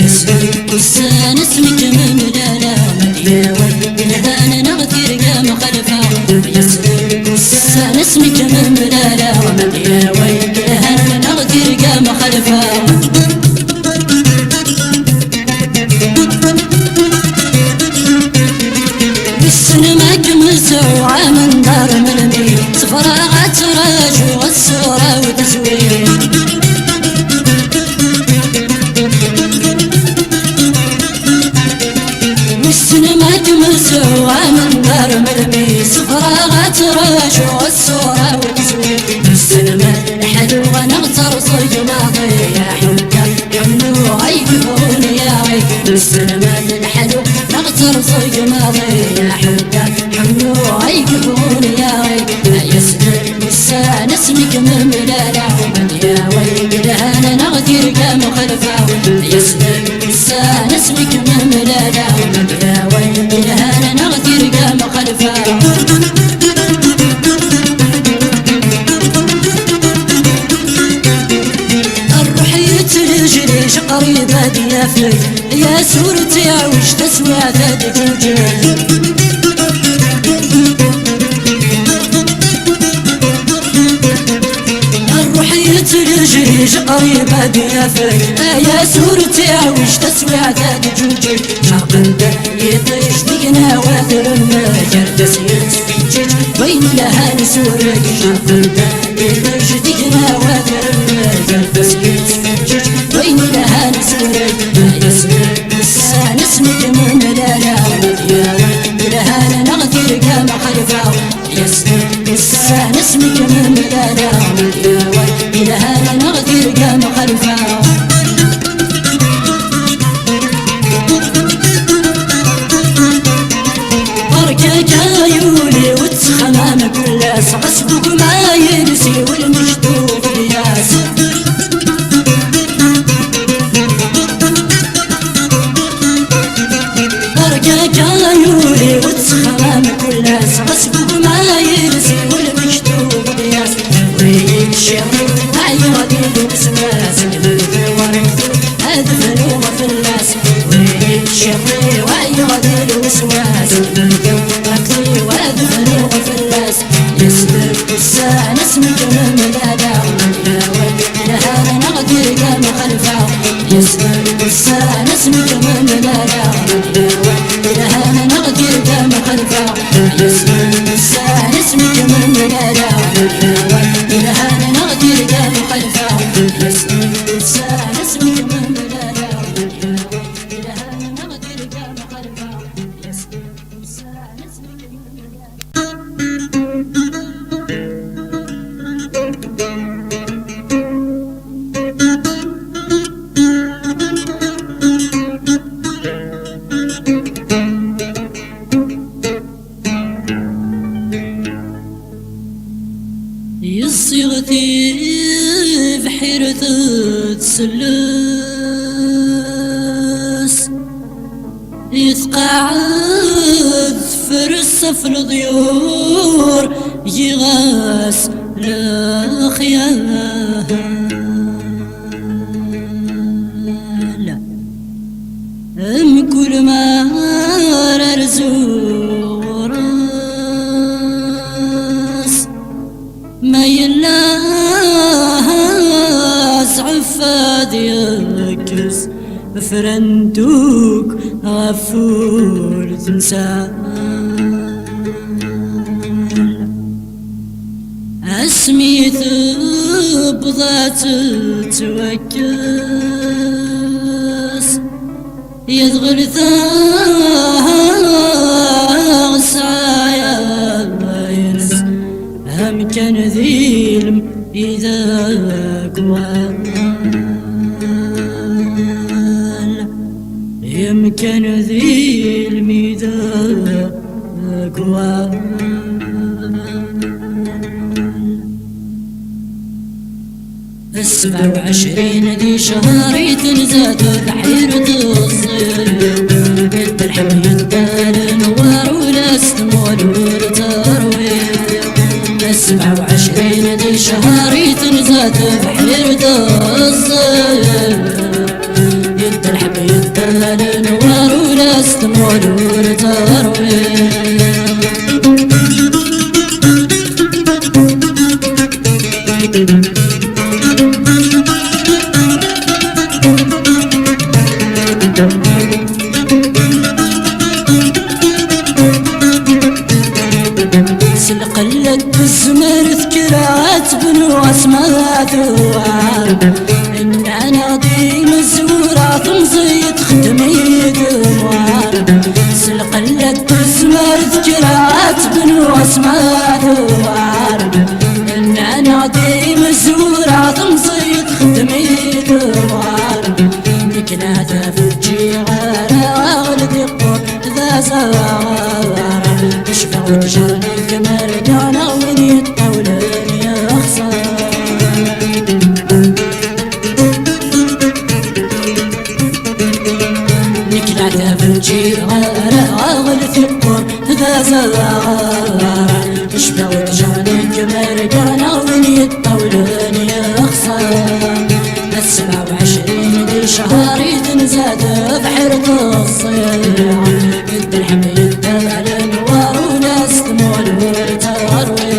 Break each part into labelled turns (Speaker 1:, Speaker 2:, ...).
Speaker 1: يسلك السان اسمك مملالا يا ويل الهان نغتير يا مخلفة يسلك السان اسمك مملالا يا ويل الهان نغتير يا مخلفة بالسنمك مسوعة من دار ملمي صفراغات راج والصورة وتزوير بالسنمك مسوعة من دار ملمي صفراغات راج والصورة وتزوير بالسنما الحلوة نغتر صيد ماضي يا حبك يمنو غيبون يا غي بالسنما الحلوة نغتر صيد ماضي يا حبك يمنو غيبون يا غي يسلك السان اسمك مملالا يا ويل الهان نغتر يا مخلفة يسلك السان اسمك مملالا يا ويل الهان نغتر يا مخلفة رجليش قريبة ديافلك يا سورتي وش تسوى ذاتك وجهك الروحية رجليش قريبة ديافلك يا سورتي وش تسوى ذاتك وجهك شاقنت يطيش دينا واثر المجر تسيرت فيجيك وين لها نسورك شاقنت يطيش دينا واثر المجر تسيرت فيجيك وين لها نسورك يسلك السان اسمك مملالا يا ويل لها نغتر يا مخلفة يسلك السان اسمك مملالا يا ويل لها نغتر يا مخلفة بركك عيوني وتسخمام كلاس غصبك ما ينسي والمشدود قياس بركك عيوني وتسخمام كلاس غصبك ما ينسي والمشدود قياس ويك شغل عيوني وسواس هذا فلوم في الناس ويك شغل وعيوني وسواس وهذا فلوم في الناس يسلك السان اسمك مملالا يا ويل لها نغتر يا مخلفة يسلك السان اسمك مملالا يا ويل لها نغتر يا مخلفة يسلك السان اسمك مملالا يا ويل لها نغتر يا مخلفة يسلك السان اسمك مملالا يا ويل لها نغتر يا مخلفة يسلك السان اسمك مملالا يصيغتي بحيرة تسلس يتقاعد فرصة في الضيور يغاس الخيال كل ما رزور ما يلاز عفاد يكس فرنتوك غفور تنسى اسمي ثبضات توكس يدغل ثاغ سعايا ينس هم كان ذيلم إذا قوال يمكن ذيلم إذا قوال 27 ذي شهر تنزاد بحيرة الصير بنت الحب يدال نوار ولا استمول ولا ترويح 27 زاد بحيرة الصيف يد الحب يد النوار وناس تمول وتروي سلقلت الزمر ذكرات بنو اسماء ثوار ان انا ديم الزورة تمزيد ختمي قمار سلقلت الزمر ذكرات بنو اسماء ثوار ان انا ديم الزورة تمزيد ختمي قمار مكناته في الجيران ولدي قط ذا زوار تشفع وتجرني القمر دانا وين يطولن يا خسار نكلعته في الجيران ولدي قط ذا زوار تشفع وتجرني القمر دانا وين يطولن يا خسار 27 ذي شهر يتنزاد بحيرة الصيع يد الحب يد الانوار وناس تمول وتروي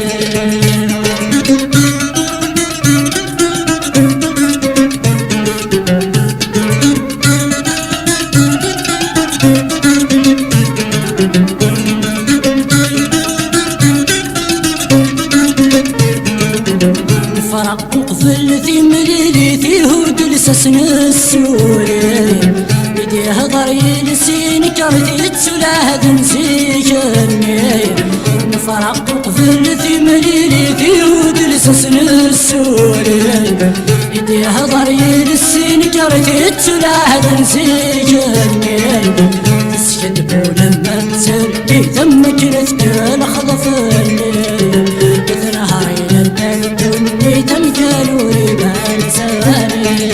Speaker 1: فرق وقفل في مليلي في هود لسسن السوري بدي هضر يلسين كرتي تسلاه تنسيكني نفرق وقفل في مليلي في هود لسسن السوري بدي هضر يلسين كرتي تسلاه تنسيكني تسكت بولما تسرقي ثمك نتكل خضفني تمجلوا ربان سواني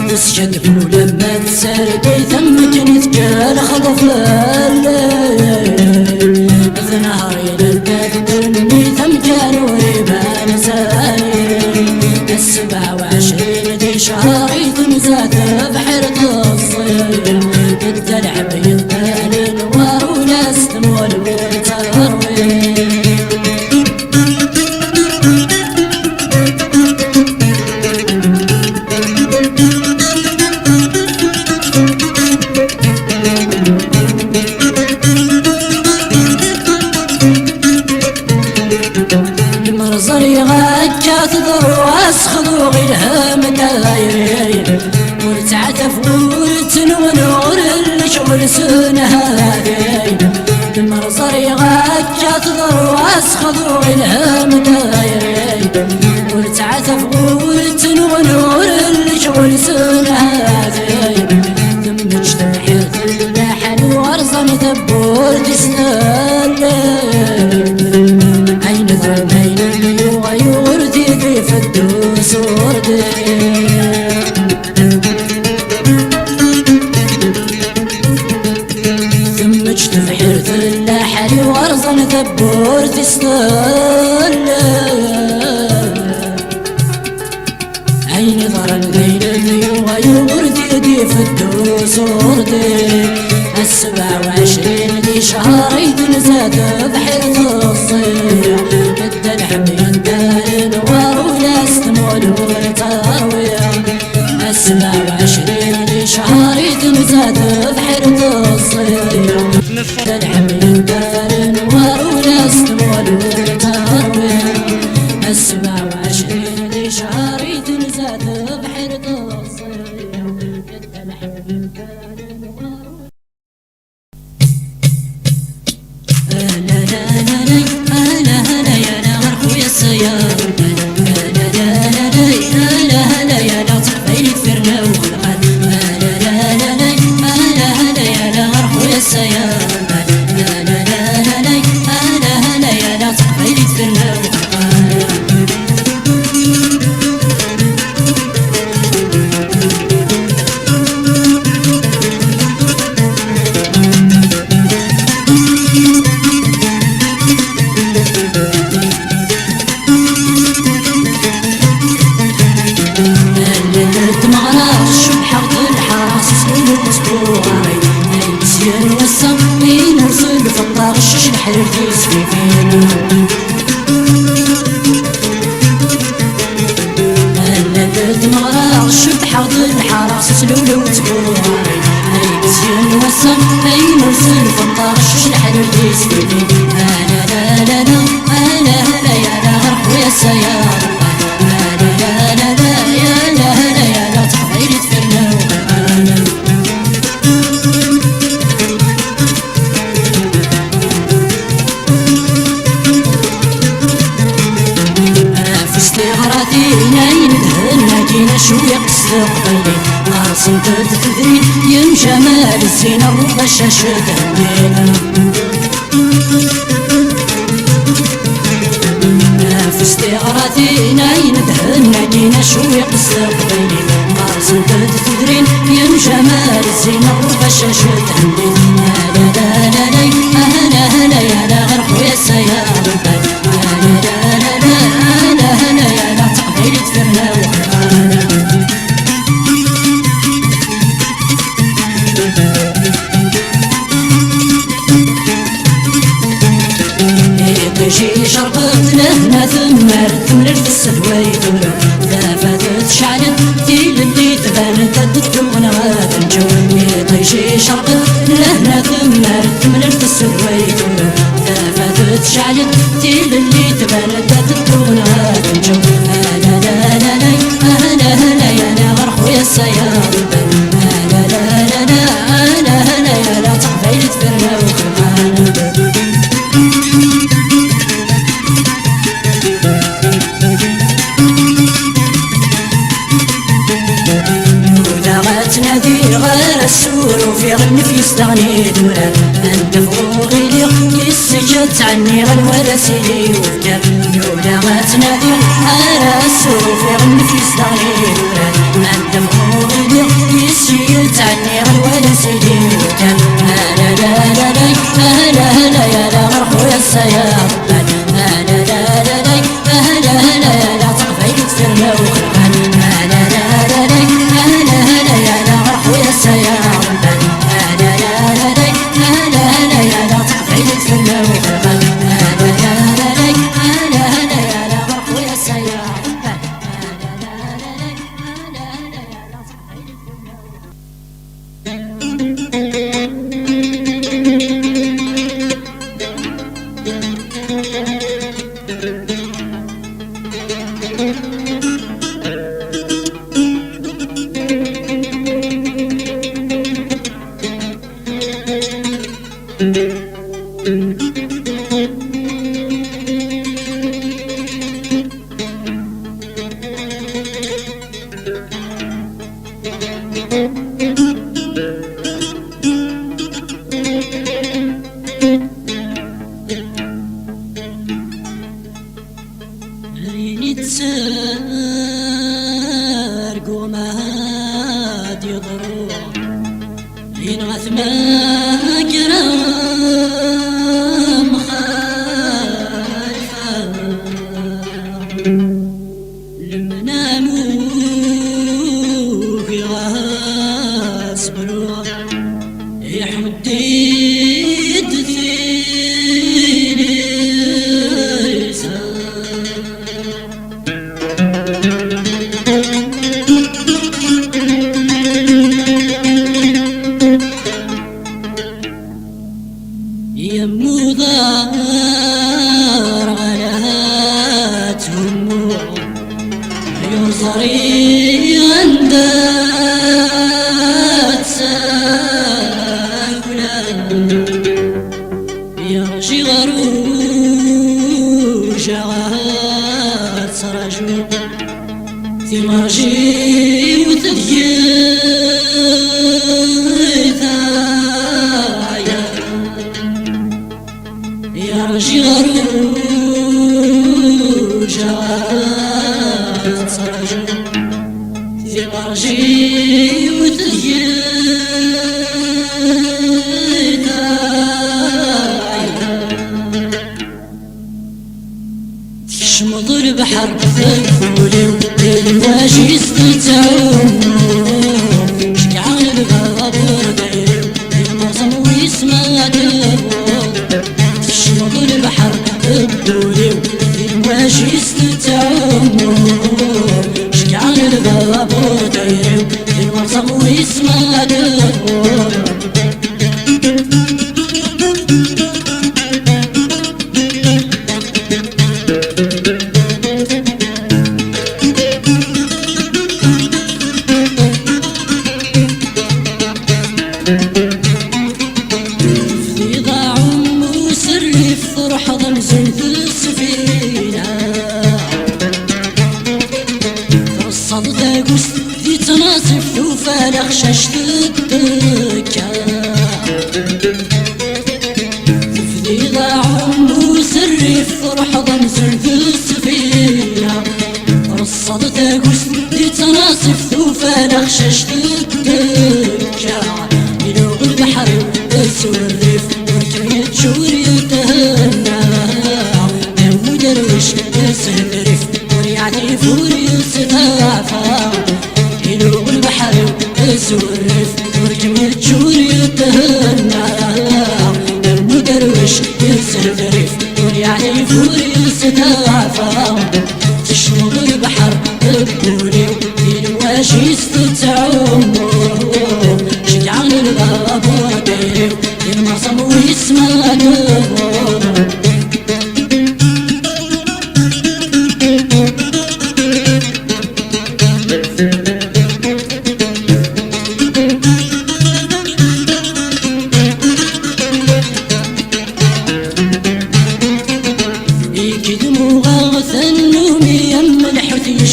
Speaker 1: تسجد بنو لما تسرقي ثمك نتقال خطف نهار يلقاك دني تمجلوا ربان سواني 27 ذي شهر يتنزاد بحيرة الصيف يد العب يد الانوار وناس تمول وتروي المرزر يغاكا تضرواس خضوغ الهام دايري ورتعتف ورتنونور الشغل سنها المرزر يغاكا تضرواس خضوغ الهام دايري ورتعتف ورتنونور الشغل سنها ثم اجتمحت اللحن وارزن ثبور تسنال عين ثمين يغيردي كيف الدوس وردي ثم اجتمحت اللحن وارزن ثبور تسنال عين ثمين يغيردي في الدوس وردي 27 ذي شهر يتنزاد بحيرة الصيع يد الحب يد الانوار وناس تمول وتروي 27 ذي شهر يتنزاد بحيرة الصيع يد الحب يد الانوار وناس تمول وتروي 27 ذي شهر يتنزاد بحيرة الصيع يد الحب يد الانوار مغرات الشبحة الحراس سنين الأسبوعي مزيان وسام ينرسل في الدار الشش الحرير تيسفيفين مغرات الشبحة الحراس سنين الأسبوعي مزيان وسام ينرسل في الدار الشش الحرير تيسفيفين أنا لا لا لا أنا لا يا لا غرق ويا سيارة شوية قصدقني ناصن تدفذري يم جمال الزينة رضا الشاشة تهدينا في استغراثي ناين دهنا كينا شوية قصدقني ناصن تدفذري يم جمال الزينة رضا الشاشة تهدينا لا لا لا لا أهلا هلا يا لا غرق ويا سيارة لا لا لا لا أهلا هلا يا لا تقبيل تفرنا وحانا شي شربت لهنا ثمر في السدوي دورة ذا شعلت تيل اللي تبان تدت وانا غاد نجوم شي شربت لهنا ثمر في السدوي دورة ذا شعلت تيل اللي تبان تدت وانا غاد نجوم لا لا لا لا انا هلا يا لا غرق ويا السيارة لا لا لا لا انا هلا يا لا تقبيل تفرنا وكرهانا تنادي غير السور وفي غن في يستغني دورة انت فوقي لي يسجد عني غن ولا سيدي وفدر يولا ما تنادي غير السور وفي غن في يستغني دورة انت فوقي لي يسجد عني غن ولا سيدي وفدر لا لا لا لا هلا هلا يا لا غرق ويا السيارة لا لا لا لا هلا هلا يا لا تقفيل تفرنا وخربان لا لا لا لا هلا هلا يا لا غرق ويا السيارة لا لا لا لا هلا هلا يا لا تقفيل تفرنا وخربان لا لا لا لا هلا هلا يا لا غرق ويا السيارة لا لا لا لا هلا هلا يا لا تقفيل تفرنا عندك ساكنة المرسم ويسمع دور تناصف وفالغ شاشتك تفدي ضاع وسري فرح ضمزل في السفينة رصدت قصدي تناصف وفالغ شاشتك يلوغ البحر يسوى الريف وركنت شوري يتهنى دم درويش يسهل الريف وريعني فوري يستغافى يلوغ البحر يسورف وركمت شوري يتهنى دم درويش يسهل الريف وريعني فوري يستغافى تشمر البحر بكوري الواش يستتعوم شجعان الباب وديري المرسم ويسمع دور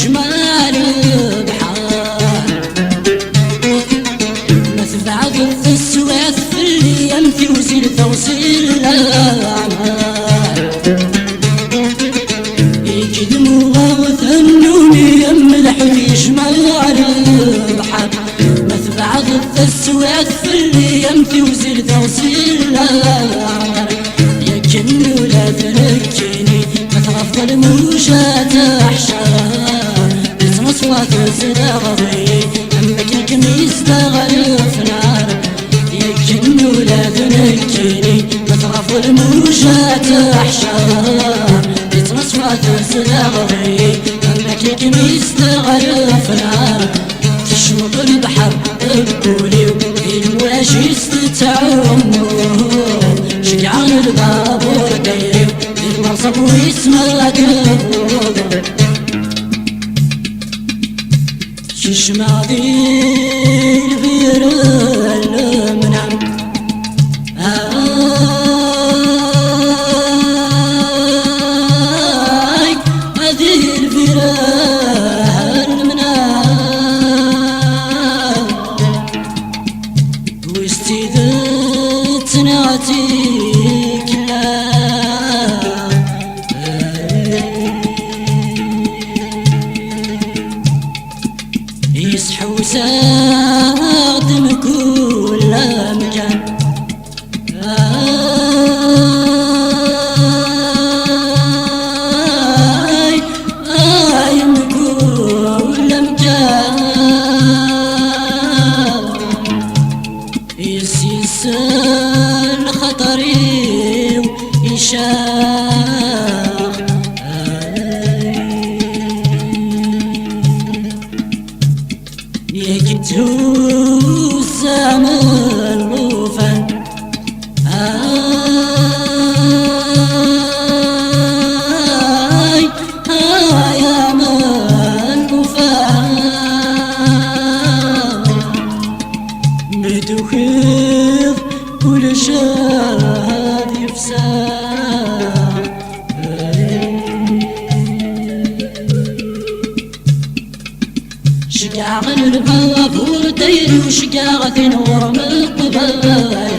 Speaker 1: شمال البحر مثبع ضد السويس في اليم في وزير توصيل الأعمال يقدموا غوث النوم يملح في شمال البحر مثبع ضد السويس في اليم في وزير توصيل الأعمال يجن ولا تركني ما تغفل موشات أحشار أصوات الزراغي أمك الكميس تغلف نار يجن ولا تنكيني ما تغفل الموجات أحشار أصوات الزراغي أمك الكميس تغلف نار تشمط البحر بقولي الواش يستتعوم شجعان البابور دايري المرصب ويسمع دور شمع ذي البير المنام هذه البير المنام واستيذت نعتيك يصحى وساقم كل مكان من كل مكان يسيسن خطري ويشاق يكتو الزمن الوفن يا من وفن بدوخيض كل شاد يفسد شقاق البابور ديري وشقاق نور من القبايا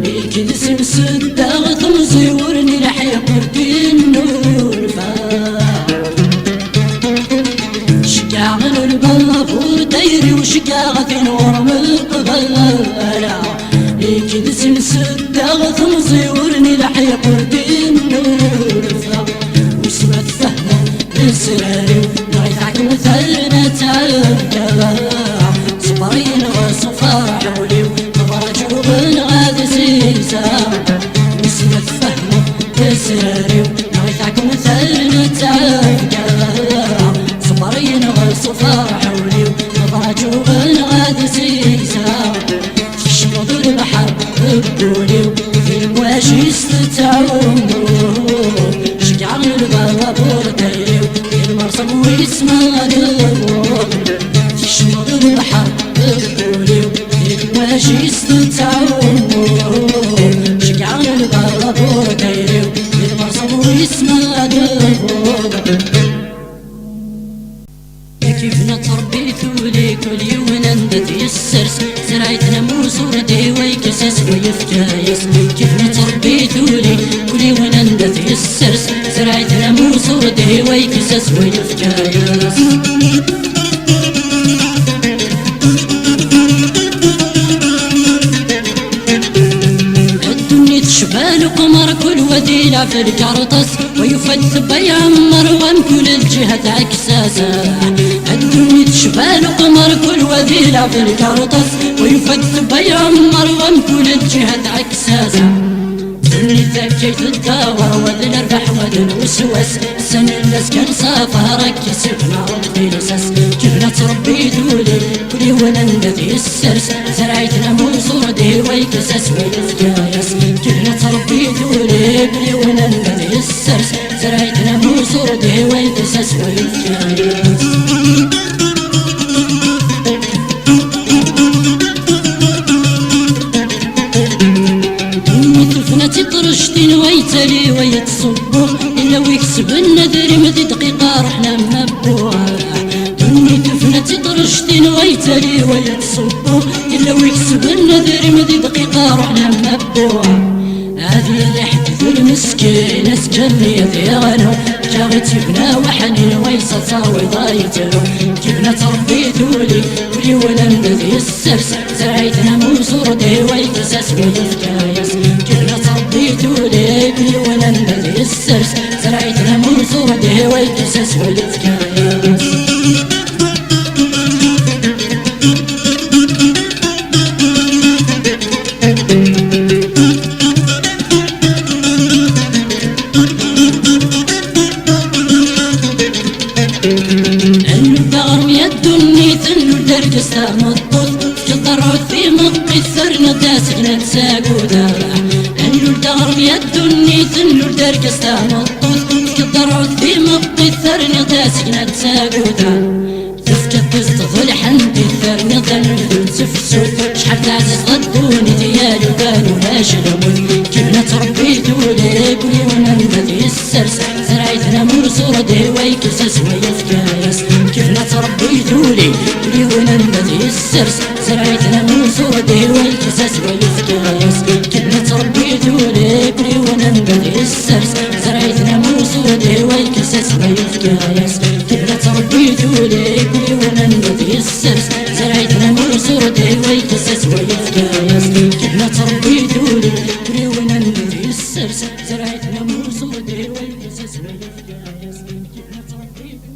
Speaker 1: يكدس مسداغ تمزيورني لحيق الدين نورفا شقاق البابور ديري وشقاق نور من القبايا يكدس مسداغ تمزيورني لحيق الدين نورفا واسمة فهمه السراري نغيثعك مثلنا تعبنا صبرين وصفار حولي وفرجوا بن غادي سيسا واسمة فهمه السراري نغيثعك مثلنا تعبنا صبرين وصفار فرحوني وضاجوا غادي سيسا تشمض البحر بقولي في المواج يستتعون شجع البابور دايو المرسم ويسمع دور تشمض البحر بقولي في المواج يستتعون شجع البابور دايو المرسم ويسمع دور كيفنا تربيتو لي كل يوم ندت يسرس زرعتنا موسور دي ويكسس ويفكايس كيفنا تربيتو لي كل يوم ندت يسرس زرعتنا موسور دي ويكسس ويفكايس شبال قمر كل وديلة في الكرطس ويفتث بيعمر وان كل الجهة عكساسة الدنيا شبال قمر كل وديلة في الكرطس ويفتث بيعمر وان كل الجهة عكساسة دنيا ذكيت الدور وذن الربح وذن الوسوس السنة الناس كان صافها كسبنا ربي لساس كيفنا تربيتو لي كلي ونندت السرس زرعتنا موصور دي ويكسس ويفكايس كيفنا تربيتو لي كلي ونندت السرس زرعتنا موصور دي ويكسس ويفكايس تطرشتين ويتلي ويتصبو إلا ويكسب النذر مدي دقيقة رحنا مبوها دني تفنى تطرشتين ويتلي ويتصبو إلا ويكسب النذر مدي دقيقة رحنا مبوها هذه اللي حدث المسكين اسكني ذي غنو جاغت يبنى وحنين ويسطا وضايتلو كيفنا تربيتو لي ولي ولن ذي السرس زرعتنا موصور دي ويكسس ويفكايس كيفنا تربيتو لي ولي ولن ذي السرس زرعتنا موصور دي ويكسس ويفكايس درقستا مضبوط كالضرعوت في مقي الثرن داسقنا تساقودا انو الدغر يدني تنو درقستا مضبوط كالضرعوت في مقي الثرن داسقنا تساقودا تفكت تستظل حندي الثرن ظل سفسو شحال تعزز غدوني ديالي وبانو ناشلمون كيفنا تربيتو لي كلي ونندي السرس زرعتنا مرسور دي ويكسس ويفكايس كيفنا تربيتو لي كلي ونندي السرس زرعتنا مرسور دي ويكسس ويفكايس كيفنا تربيتو لي كلي ونندي السرس زرعتنا مرسور دي ويكسس ويفكايس كيفنا تربيتو لي كلي ونندي السرس زرعتنا مرسور دي ويكسس ويفكايس كيفنا تربيتو لي كلي ونندي السرس زرعتنا مرسور دي ويكسس ويفكايس كيفنا تربيتو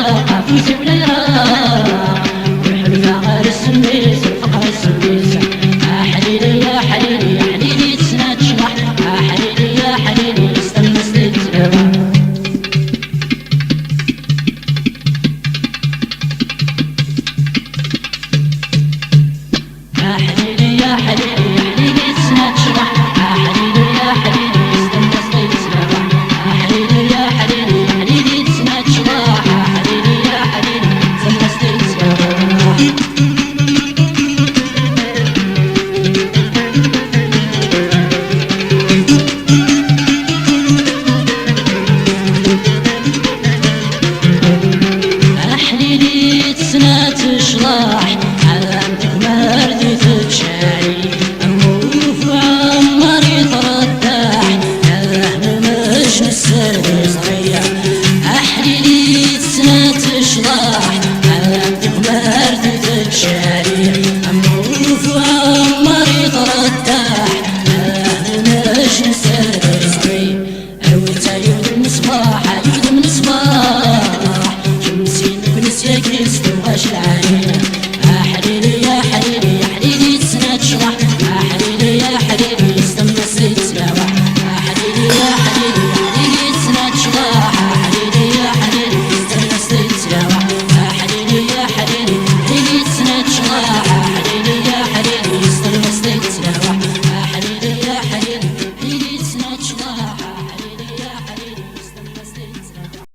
Speaker 1: قافوس وليرة